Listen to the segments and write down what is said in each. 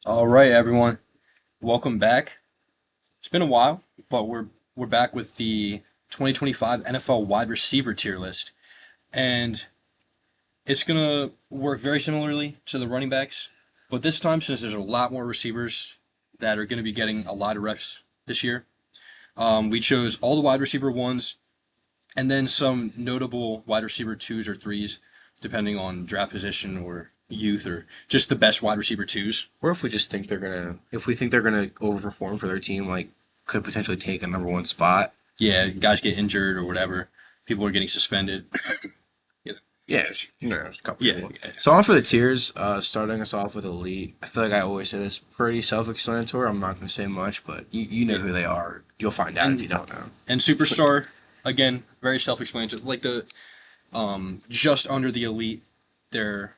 All right, everyone. Welcome back. It's been a while, but we're back with the 2025 NFL wide receiver tier list, and it's gonna work very similarly to the running backs, but this time since there's a lot more receivers that are gonna be getting a lot of reps this year, we chose all the wide receiver ones and then some notable wide receiver twos or threes, depending on draft position or youth or just the best wide receiver twos. Or if we just think if we think they're gonna overperform for their team, like could potentially take a number one spot. Yeah, guys get injured or whatever. People are getting suspended. Yeah, a couple Yeah, people. yeah. So on for the tiers, starting us off with elite. I feel like I always say this, pretty self-explanatory. I'm not gonna say much, but you know who they are. You'll find out if you don't know. And superstar, again, very self-explanatory. Like the just under the elite, they're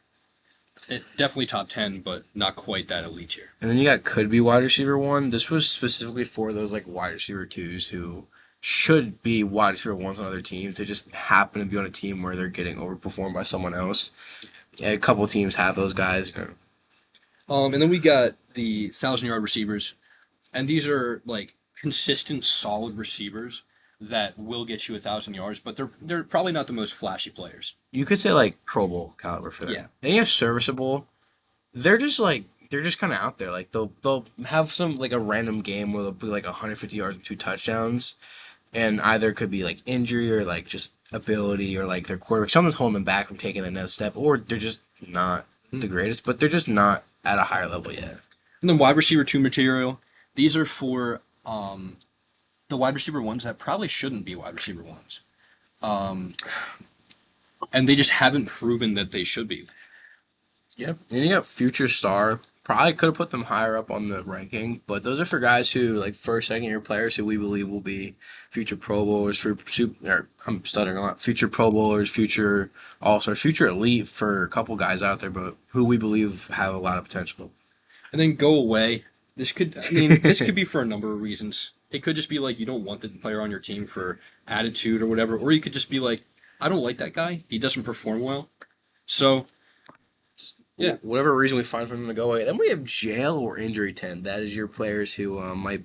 definitely top 10, but not quite that elite tier. And then you got could be wide receiver one. This was specifically for those like wide receiver twos who should be wide receiver ones on other teams. They just happen to be on a team where they're getting overperformed by someone else. Yeah, a couple teams have those guys. And then we got the 1,000-yard receivers, and these are like consistent, solid receivers that will get you 1,000 yards, but they're probably not the most flashy players. You could say like Pro Bowl caliber for them. Yeah. And you have serviceable. They're just kind of out there. Like they'll have some like a random game where they'll be like 150 yards and two touchdowns, and either it could be like injury or like just ability or like their quarterback someone's holding them back from taking the next step, or they're just not the greatest, but they're just not at a higher level yet. And then wide receiver two material. These are for the wide receiver ones that probably shouldn't be wide receiver ones. Um, and they just haven't proven that they should be. Yep. And you got future star. Probably could have put them higher up on the ranking, but those are for guys who like first, second year players who we believe will be future Pro Bowlers, I'm stuttering a lot. Future Pro Bowlers, future All Stars, future elite for a couple guys out there, but who we believe have a lot of potential. And then go away. This could be for a number of reasons. It could just be like you don't want the player on your team for attitude or whatever, or you could just be like, I don't like that guy. He doesn't perform well. So, yeah. Whatever reason we find for them to go away. Then we have jail or injury 10. That is your players who might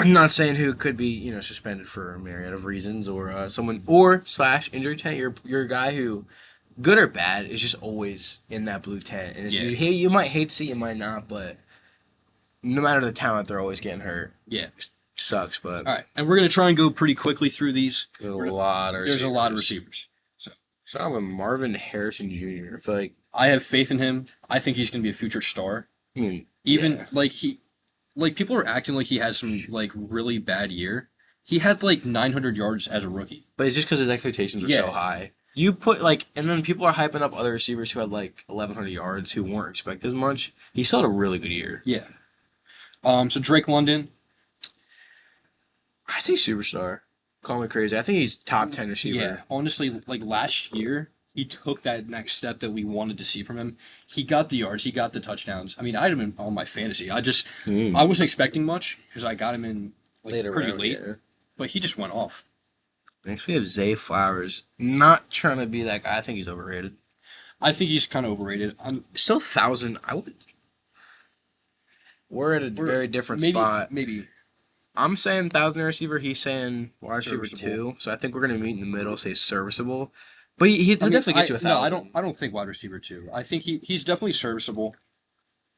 not saying who could be suspended for a myriad of reasons, or someone or slash injury tent. You're a guy who, good or bad, is just always in that blue tent, and if Yeah. you might hate to see, you might not, but no matter the talent, they're always getting hurt. Yeah. Sucks, but All right. And we're going to try and go pretty quickly through these. there's a lot of There's a lot of receivers. So, Starting with Marvin Harrison Jr. I feel like I have faith in him. I think he's going to be a future star. I mean Even yeah. like people are acting like he had some like really bad year. He had like 900 yards as a rookie. But it's just because his expectations were Yeah. so high. You put and then people are hyping up other receivers who had like 1,100 yards who weren't expected as much. He still had a really good year. Yeah. So Drake London, I say superstar. Call me crazy. I think he's top 10 receiver. yeah, honestly, like last year, he took that next step that we wanted to see from him. He got the yards, he got the touchdowns. I mean, I had him in on my fantasy. I wasn't expecting much because I got him in like Later pretty round, late, yeah. but he just went off. Next we have Zay Flowers. Not trying to be that guy. I think he's overrated. I think he's kind of overrated. Still 1,000. We're at a very different maybe, spot. Maybe I'm saying 1,000 receiver. He's saying wide receiver Serviceable. 2. So I think we're gonna meet in the middle. Say serviceable. But he'll definitely get to 1,000. No, I don't think wide receiver two. I think he's definitely serviceable.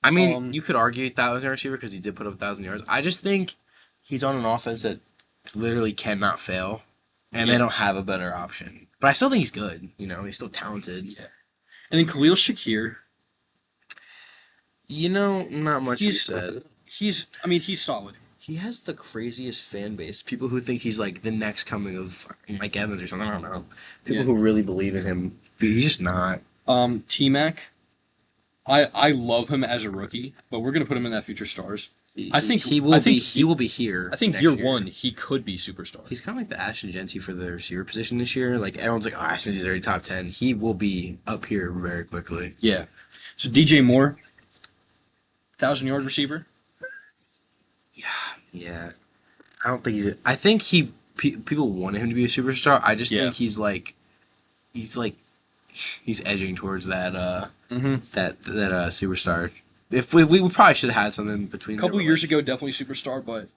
I mean, Um, you could argue 1,000 receiver because he did put up 1,000 yards. I just think he's on an offense that literally cannot fail, and Yeah. they don't have a better option. But I still think he's good. He's still talented. Yeah. And then Khalil Shakir, Not much to be he's said. he's solid. He has the craziest fan base. People who think he's like the next coming of Mike Evans or something. I don't know. People Yeah. who really believe in him. But he's just not. T Mac, I love him as a rookie, but we're gonna put him in that future stars. I think he will I think he will be here. I think next year one he could be superstar. He's kind of like the Ashton Genty for the receiver position this year. Like everyone's like, oh, Ashton Genty's already top 10. He will be up here very quickly. Yeah. So DJ Moore, 1,000-yard receiver. Yeah, I don't think he's. I think people wanted him to be a superstar. I just Yeah. think he's he's edging towards that Mm-hmm. that superstar If we probably should have had something between. A couple there, years like, ago, definitely superstar, but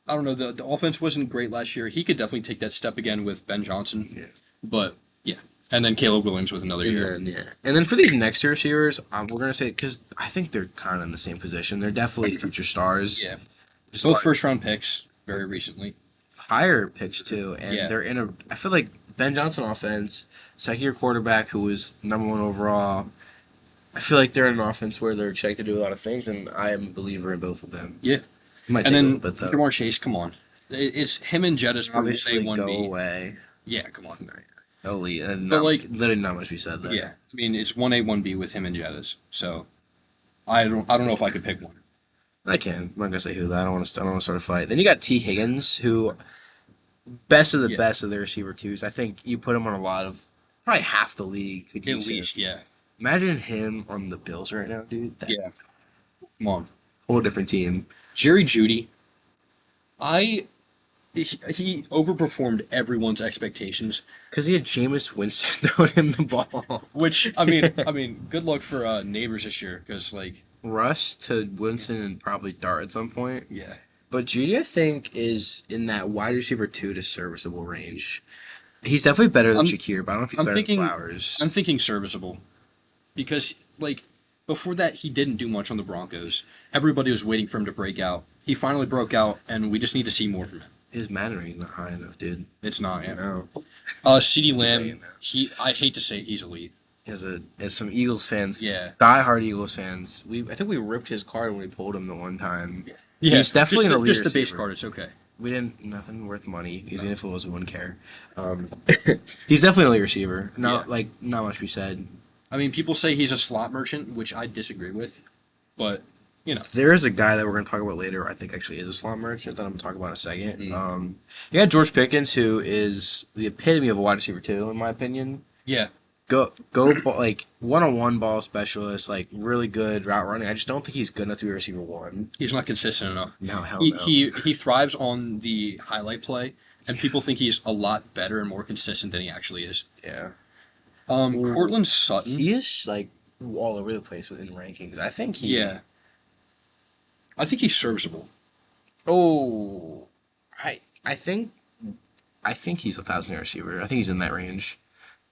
I don't know. The offense wasn't great last year. He could definitely take that step again with Ben Johnson. Yeah. But yeah, and then Caleb Williams with another And year. then and then for these next year receivers, we're gonna say because I think they're kind of in the same position. They're definitely future stars. Yeah, Just both like first round picks very recently. higher picks too, and Yeah. they're in a. I feel like Ben Johnson offense, second year quarterback who was #1 overall. I feel like they're in an offense where they're expected to do a lot of things, and I am a believer in both of them. Yeah, It might and take a then little bit though. Jamar Chase. Come on, it's him and Jettis for Obviously, one go B. away. Yeah, come on. Elite, and But, like- literally not much to be said there. Yeah, I mean it's 1A 1B with him and Jettis. So I don't know if I could pick one. I can. I'm not gonna say who that. I don't want to. I don't want to start a fight. Then you got T Higgins, who best of the Yeah. best of the receiver twos. I think you put him on a lot of probably half the league. Could At use him. least, yeah. Imagine him on the Bills right now, dude. That Yeah. Come on. whole different team. Jerry Judy, he overperformed everyone's expectations. Because he had Jameis Winston throwing him the ball. Which I mean, good luck for Neighbors this year because like Russ to Winston and probably Dart at some point. yeah, But Judy, I think, is in that wide receiver 2 to serviceable range. He's definitely better than I'm- Shakir, but I don't know if he's I'm better thinking- than Flowers. I'm thinking serviceable because like before that he didn't do much on the Broncos. Everybody was waiting for him to break out. He finally broke out, and we just need to see more from him. His Madden rating's not high enough, dude. It's not. Yeah. No. CeeDee Yeah, Lamb. no. I hate to say it, he's elite. As some Eagles fans, Yeah. diehard Eagles fans, I think we ripped his card when we pulled him the one time. Yeah, He's definitely just an elite just the base receiver. card. It's okay. We didn't nothing worth money. Even if it was, we wouldn't care. He's definitely an elite receiver. Yeah. Not much to be said. I mean, people say he's a slot merchant, which I disagree with, but you know, There is a guy that we're going to talk about later. I think actually is a slot merchant that I'm going to talk about in a second. Mm. You got George Pickens, who is the epitome of a wide receiver too, in my opinion. yeah, Go like one-on-one ball specialist, like really good route running. I just don't think he's good enough to be a receiver 1. he's not consistent enough. No, hell He no. he thrives on the highlight play, and people think he's a lot better and more consistent than he actually is. Yeah. Cortland Sutton. He is like all over the place within rankings. I think he. Yeah, I think he's serviceable. Oh, I think he's a 1,000-yard receiver. I think he's in that range.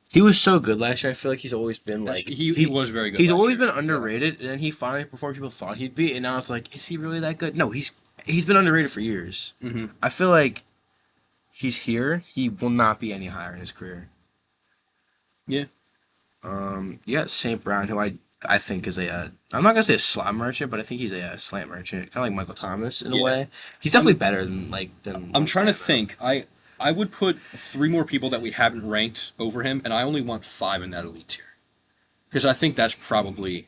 He was so good last year. I feel like he's always been like He was very good. He's last always year. been underrated, and then he finally performed people thought he'd be, and now it's like, is he really that good? No, he's been underrated for years. Mhm. I feel like he's here. He will not be any higher in his career. Yeah. Yeah, St. Brown, who I think is I'm not gonna say a slot merchant, but I think he's a slant merchant, kind of like Michael Thomas in a Yeah. way. He's definitely better than. I'm trying to think. I would put 3 more people that we haven't ranked over him, and I only want 5 in that elite tier. Because I think that's probably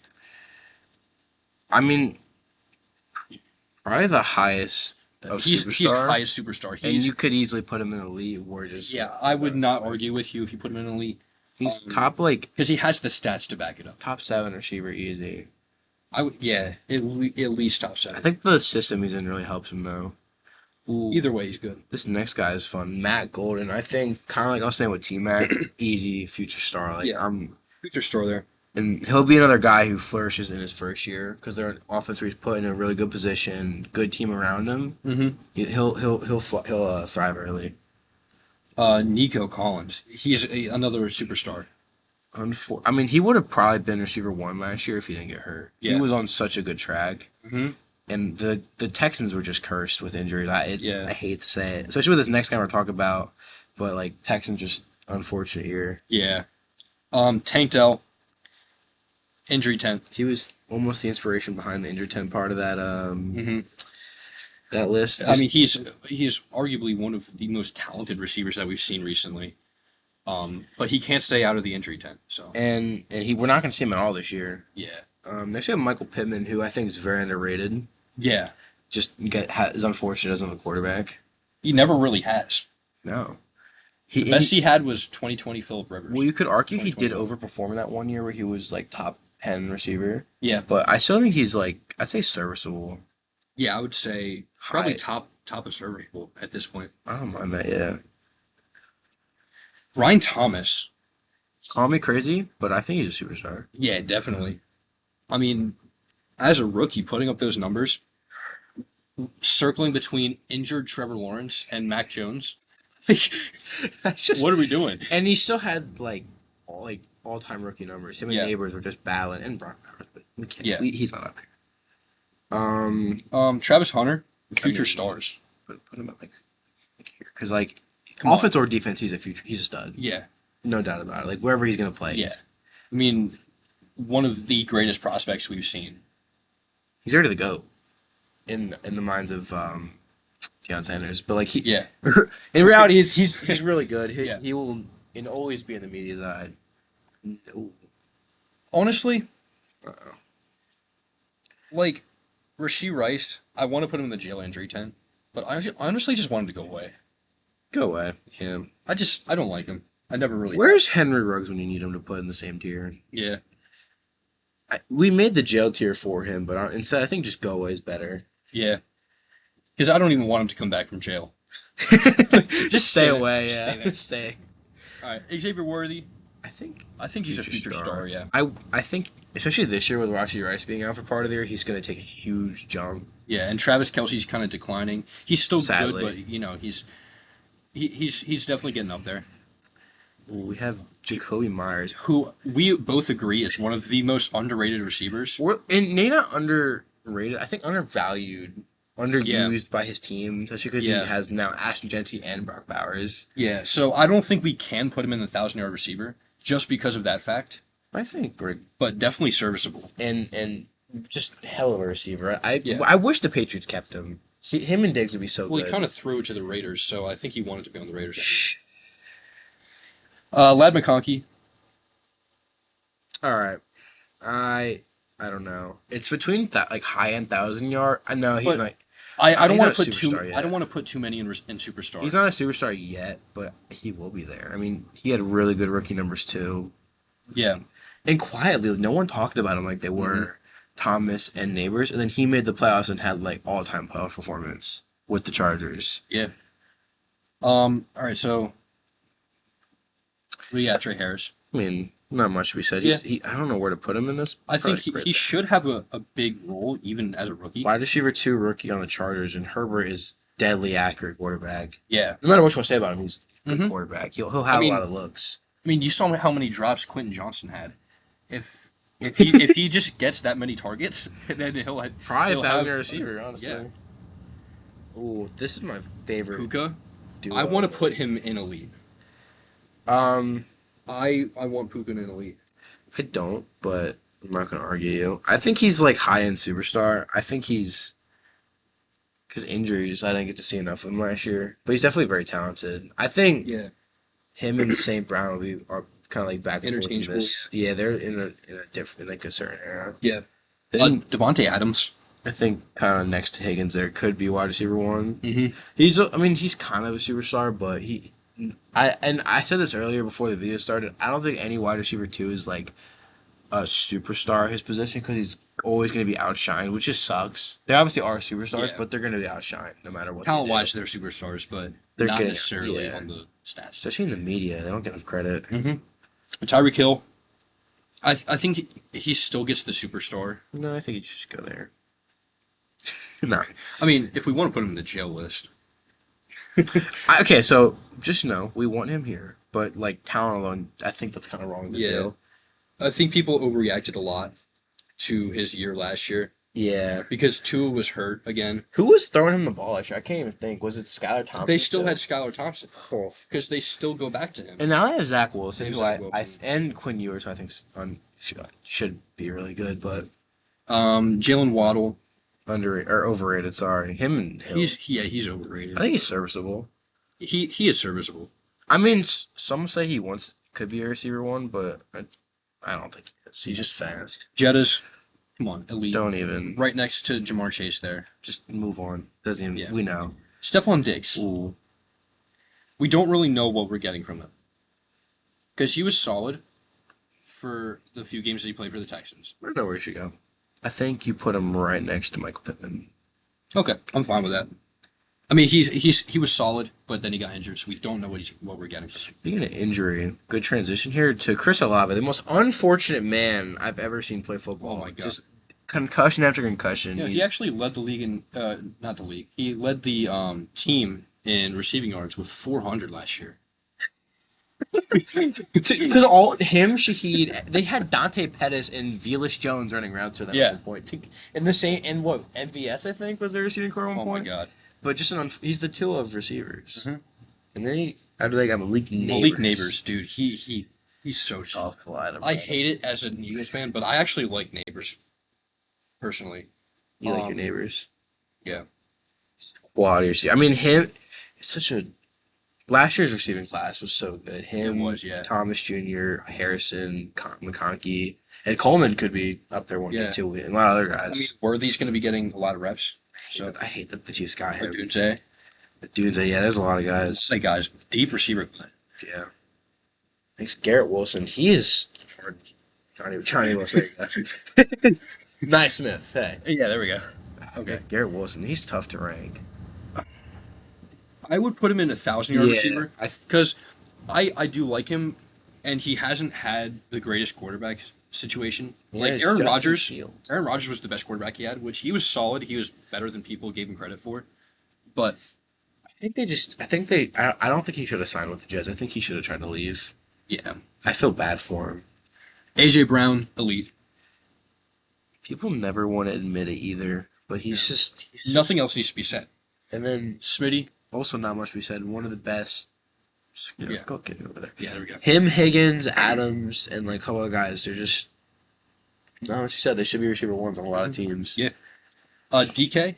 I mean, probably the highest of he's the superstar, highest superstar. and He's you could easily put him in elite, or just yeah. I would not argue with you if you put him in elite He's top like because he has the stats to back it up. top 7 receiver easy. I would at least top I 7. think the system he's in really helps him though. Ooh, Either way, he's good. this next guy is fun. Matt Golden. I think kind of like I was saying with T Mac, easy future star. Like Yeah. Future store there. and he'll be another guy who flourishes in his first year because they're an offense where he's put in a really good position, good team around him. Mm-hmm. He'll thrive early. Nico Collins. He's another superstar. I mean, he would have probably been receiver 1 last year if he didn't get hurt. He Yeah. was on such a good track. Mm-hmm. And the Texans were just cursed with injuries. I hate to say it, especially with this next guy we're talking about. But like Texans, just unfortunate year. Yeah. Tank Dell. Injury tent. He was almost the inspiration behind the injured 10 part of that Mm-hmm. that list. I mean, he's arguably one of the most talented receivers that we've seen recently. But he can't stay out of the injury tent. So and we're not going to see him at all this year. yeah, Next we have Michael Pittman, who I think is very underrated. yeah, Just is unfortunate as a quarterback. he never really has. No, The best he had was 2020 Phillip Rivers. well, you could argue he did 2021. overperform in that one year where he was like top 10 receiver. Yeah, But I still think he's like, I'd say serviceable. yeah, I would say probably High. top of serviceable at this point. I don't mind that, yeah. Brian Thomas. Call me crazy, but I think he's a superstar. Yeah, definitely. I mean, as a rookie, putting up those numbers, circling between injured Trevor Lawrence and Mac Jones. That's just What are we doing? and he still had all time rookie numbers. Him and Yeah. Neighbors were just battling and Brock Bowers, but we can't. Yeah. He's not up here. Travis Hunter, future mean- stars. Put him at like here because like Come on. offense or defense, he's a future. He's a stud, Yeah, no doubt about it. Like wherever he's gonna play, yeah. I mean, one of the greatest prospects we've seen. he's ready to go. In the minds of Deion Sanders, but like he, Yeah, in reality, he's really good. Yeah. He will and always be in the media's eye. No. honestly, Uh-oh. like Rashee Rice, I want to put him in the jail injury tent, but I honestly just want him to go away. Go away. Yeah. I don't like him. I never really. Where's Henry Ruggs when you need him to put in the same tier? Yeah, We made the jail tier for him, but instead I think just go away is better. yeah. Because I don't even want him to come back from jail. Just stay there. away. Stay Yeah. there. Stay. All right, Xavier Worthy. I think He's a future star. Yeah. I think especially this year with Rashee Rice being out for part of the year, he's going to take a huge jump. Yeah, and Travis Kelce's kind of declining. He's still Sadly. good, but he's definitely getting up there. Ooh, we have Jacoby Myers. Who we both agree is one of the most underrated receivers. And not underrated. I think undervalued, underused by his team, especially because Yeah. he has now Ashton Genty and Brock Bowers. Yeah, so I don't think we can put him in the 1,000-yard receiver just because of that fact, I think Greg but definitely serviceable. and just hell of a receiver. Yeah. I wish the Patriots kept him. Him and Diggs would be so Well, good. he kind of threw it to the Raiders, so I think he wanted to be on the Raiders. Shh. Lad McConkey. All right, I don't know. It's between like high end 1,000-yard. I know he's But not. I don't He's want not to a put too. superstar yet. I don't want to put too many in superstar. He's not a superstar yet, but he will be there. I mean, he had really good rookie numbers too. Yeah, And quietly, no one talked about him like they were Mm-hmm. Thomas and Neighbors, and then he made the playoffs and had like all-time playoff performance with the Chargers. yeah. All right, so we got Trey Harris. I mean, not much to be said. I don't know where to put him in this. I think product he should have a big role even as a rookie. Wide receiver 2 rookie on the Chargers, and Herbert is deadly accurate quarterback. Yeah, No matter what you want to say about him, he's a good Mhm. quarterback. He'll have mean, a lot of looks. I mean, you saw how many drops Quentin Johnson had. If he just gets that many targets, then he'll Probably a he'll 1,000-yard have- receiver, honestly. Yeah. Ooh, this is my favorite. Puka. Duo. I want to put him in elite. I want Puka in elite. don't, but I'm not gonna argue you. I think he's like high end superstar. I think he's because injuries. I didn't get to see enough of him last year, but he's definitely very talented. I think Yeah. him and St. Brown are kind of like back and forth in Interchangeable. this. Yeah, they're in a different like a certain era. Yeah. Then Devontae Adams. I think kind of next to Higgins, there could be wide receiver 1. Mm-hmm. He's kind of a superstar, but I said this earlier before the video started. I don't think any wide receiver 2 is like a superstar at his position because he's always going to be outshined, which just sucks. They obviously are superstars, Yeah. but they're going to be outshined no matter what. Talent they do. wise, they're superstars, but They're not getting- necessarily yeah. on the stats. Especially in the media, they don't get enough credit. Mm-hmm. Tyreek Hill. I think he still gets the superstar. No, I think you should just go there. No. I mean, if we want to put him in the jail list. Okay, so just know we want him here, but like talent alone, I think that's kind of wrong to Yeah. do. I think people overreacted a lot to his year last year Yeah. because Tua was hurt again. Who was throwing him the ball last year? I can't even think. Was it Skylar Thompson? They still had Skylar Thompson Oh. because they still go back to him. And now they have Zach Wilson, They have who Zach I Wilson. and Quinn Ewers, who I think should be really good, but Jalen Waddle. underrated or overrated. Sorry, him and Hill. He's overrated. I think he's serviceable. He is serviceable. I mean, some say he could be a receiver 1, but I don't think he is. He's just fast. Jettas, come on, elite. Don't even. Right next to Jamar Chase there. Just move on. Doesn't even. Yeah. We know. Stephon Diggs. Ooh. We don't really know what we're getting from him. Because he was solid for the few games that he played for the Texans. I don't know where he should go. I think you put him right next to Michael Pittman. Okay, I'm fine with that. I mean, he was solid, but then he got injured, so we don't know what we're getting. Speaking of injury, good transition here to Chris Olave, the most unfortunate man I've ever seen play football. Oh my God. Just concussion after concussion. Yeah, he actually led the league in not the league. He led the team in receiving yards with 400 last year. Because all him, Shaheed, they had Dante Pettis and Velus Jones running around to them Yeah. at one point. In the same, in what MVS I think was their receiving core at one Oh my point. God. But just he's the two of receivers. Mhm. And then after they got Malik Neighbors. Malik Neighbors, dude, he's so tough. Tough line. I hate it as an Eagles fan, but I actually like Neighbors personally. You like your neighbors. Yeah. Quality receiver. I mean, him. It's such a. Last year's receiving class was so good. Him, It was, yeah. Thomas Jr., Harrison, McConkey, and Coleman could be up there one day Yeah. too. And a lot of other I guys. mean, Worthy's going to be getting a lot of reps. So, I hate that the Chiefs got him. Odunze, The dudes, yeah, there's a lot of guys. like guys, deep receiver class. Yeah. Thanks, Garrett Wilson. He is Johnny Wilson. Nice Smith. Hey. Yeah, there we go. Okay. Garrett Wilson. He's tough to rank. I would put him in 1,000-yard receiver I because I do like him, and he hasn't had the greatest quarterback situation. Like it's Aaron Justin Rodgers. Fields. Aaron Rodgers was the best quarterback he had, which he was solid. He was better than people gave him credit for. But I don't think he should have signed with the Jets. I think he should have tried to leave. yeah, I feel bad for him. AJ Brown, elite. People never want to admit it either, but he's Nothing else needs to be said. And then Smitty. also not much to be said. One of the best. Yeah. Go get it over there. Yeah, there we go. Him, Higgins, Adams, and like a couple of guys. They're just not what you said. They should be receiver ones on a lot of teams. Yeah. DK,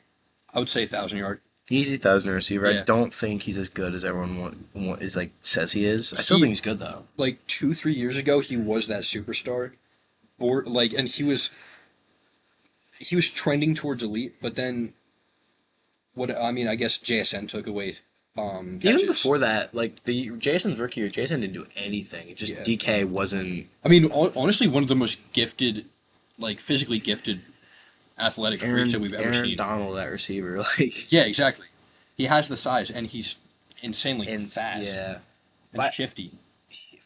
I would say 1,000-yard. Easy 1,000 receiver. Yeah. I don't think he's as good as everyone is like says he is. I still think he's good though. Like 2-3 years ago, he was that superstar, or like, and he was trending towards elite. But then, I guess JSN took away. Even Catches. before that, like the Jason's rookie year, Jason didn't do anything. It just Yeah. DK wasn't. I mean, honestly, one of the most gifted, like physically gifted, athletic freaks that we've ever Aaron seen. Donald, that receiver, like Yeah, exactly. He has the size, and he's insanely fast yeah. and shifty.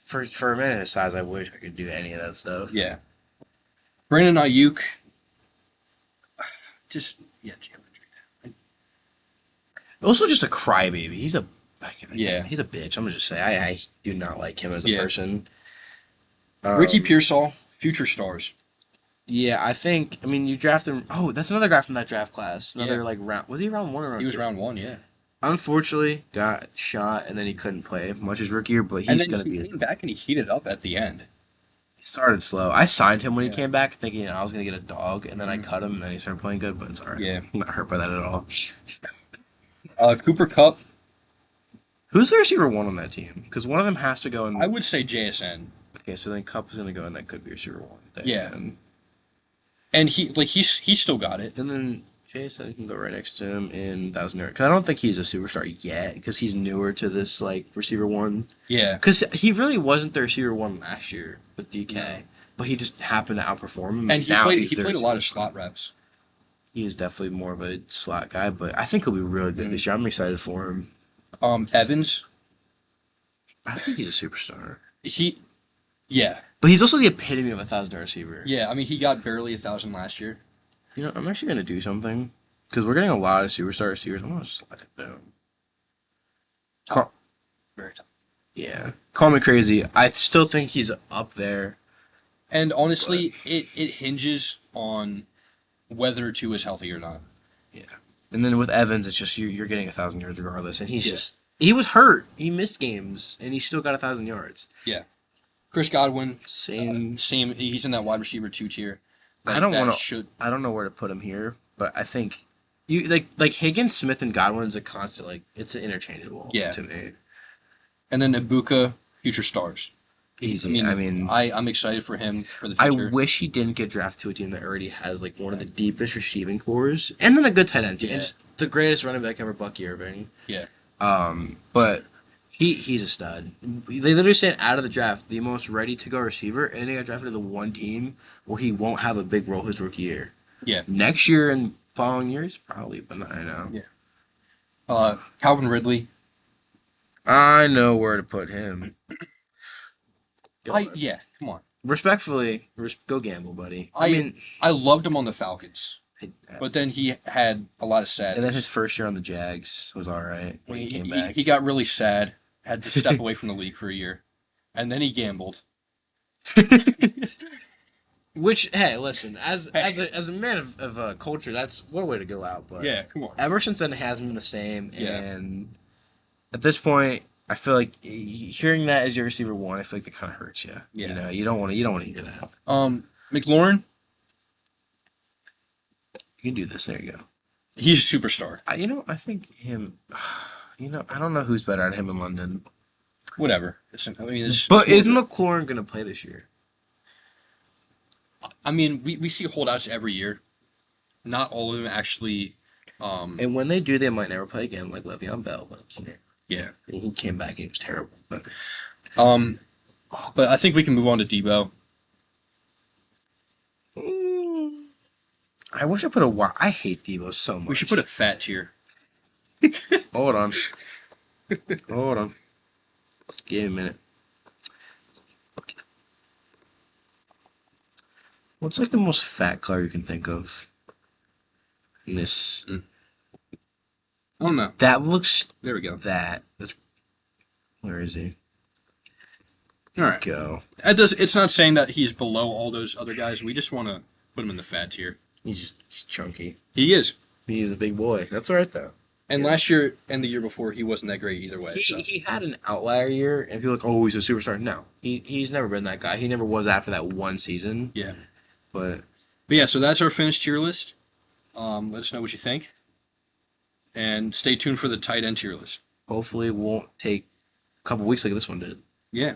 For a minute his size, I wish I could do any of that stuff. Yeah. Brandon Ayuk. Just Jalen. Also, just a crybaby. He's a Yeah. He's a bitch. I'm gonna just say I do not like him as a Yeah. person. Ricky Pearsall, future stars. Yeah, I think. I mean, you draft him. Oh, that's another guy from that draft class. Another Yeah. like round. Was he round one or round He was two? round 1, yeah. Unfortunately, got shot and then he couldn't play much his rookie year. But And he's then gonna he be. came back and he heated up at the end. He started slow. I signed him when Yeah. he came back, thinking I was gonna get a dog, and then I cut him, and then he started playing good. But it's alright. Yeah. I'm not hurt by that at all. Cooper Kupp, Who's the receiver one on that team? Because one of them has to go in. I would say JSN. Okay, so then Cup is gonna go, and that could be receiver one. Then. Yeah. And he's still got it. And then Jason can go right next to him in 1,000 yards. Because I don't think he's a superstar yet, because he's newer to this like receiver one. Yeah. Because he really wasn't the receiver one last year with DK, No. but he just happened to outperform him. And he now played he's their a lot of receiver. slot reps. He is definitely more of a slot guy, but I think he'll be really good this year. I'm excited for him. Evans, I think he's a superstar. yeah. But he's also the epitome of a 1,000-yard receiver. Yeah, I mean, he got barely 1,000 last year. You know, I'm actually going to do something. Because we're getting a lot of superstar receivers. I'm going to slide it down. Very tough. Yeah. Call me crazy. I still think he's up there. And honestly, it hinges on whether Tua is healthy or not. Yeah. And then with Evans, it's just you're getting 1,000 yards regardless. And he's Yeah. just... He was hurt. He missed games. And he still got 1,000 yards. Yeah. Chris Godwin, Same... same. He's in that wide receiver 2 tier. I don't want to... Should I don't know where to put him here. But I think... You like Higgins, Smith, and Godwin's a constant... Like, it's interchangeable Yeah. to me. and then Ibuka, future stars. Easy. I'm excited for him for the I future. wish he didn't get drafted to a team that already has like one of the deepest receiving cores and then a good tight end team. Yeah. And just the greatest running back ever, Bucky Irving. Yeah. But he's a stud. They literally said out of the draft, the most ready to go receiver, and he got drafted to the one team where he won't have a big role his rookie year. Yeah. Next year and following years, probably, but not right now. Yeah. Calvin Ridley. I know where to put him. Yeah, come on. respectfully, go gamble, buddy. I loved him on the Falcons, I- but then he had a lot of sadness. and then his first year on the Jags was all right when he came back. He got really sad, had to step away from the league for a year, and then he gambled. Which, hey, listen, as a man of culture, that's one way to go out. But Yeah, come on. ever since then, it hasn't been the same. Yeah. And at this point, I feel like hearing that as your receiver one, I feel like that kind of hurts you. Yeah. You know, you don't want to hear that. McLaurin, You can do this. There you go. he's a superstar. I think him. I don't know who's better at him in London. Whatever. But is McLaurin gonna play this year? I mean, we see holdouts every year. Not all of them actually. And when they do, they might never play again, like Le'Veon Bell. But Yeah. he came back, he was terrible. But But I think we can move on to Debo. I wish I put a. I hate Devo so much. We should put a fat tier. Hold on. Hold on. Give me a minute. What's like the most fat color you can think of? In this. I don't know. That looks. There we go. That's. Where is he? All right. Go. It's not saying that he's below all those other guys. We just want to put him in the fat tier. He's chunky. He is. He's a big boy. That's alright though. And last year and the year before, he wasn't that great either way. So. He had an outlier year, and people are like, oh, he's a superstar. No, he's never been that guy. He never was after that one season. Yeah. But But yeah, so that's our finished tier list. Let us know what you think. And stay tuned for the tight end tier list. hopefully it won't take a couple weeks like this one did. Yeah.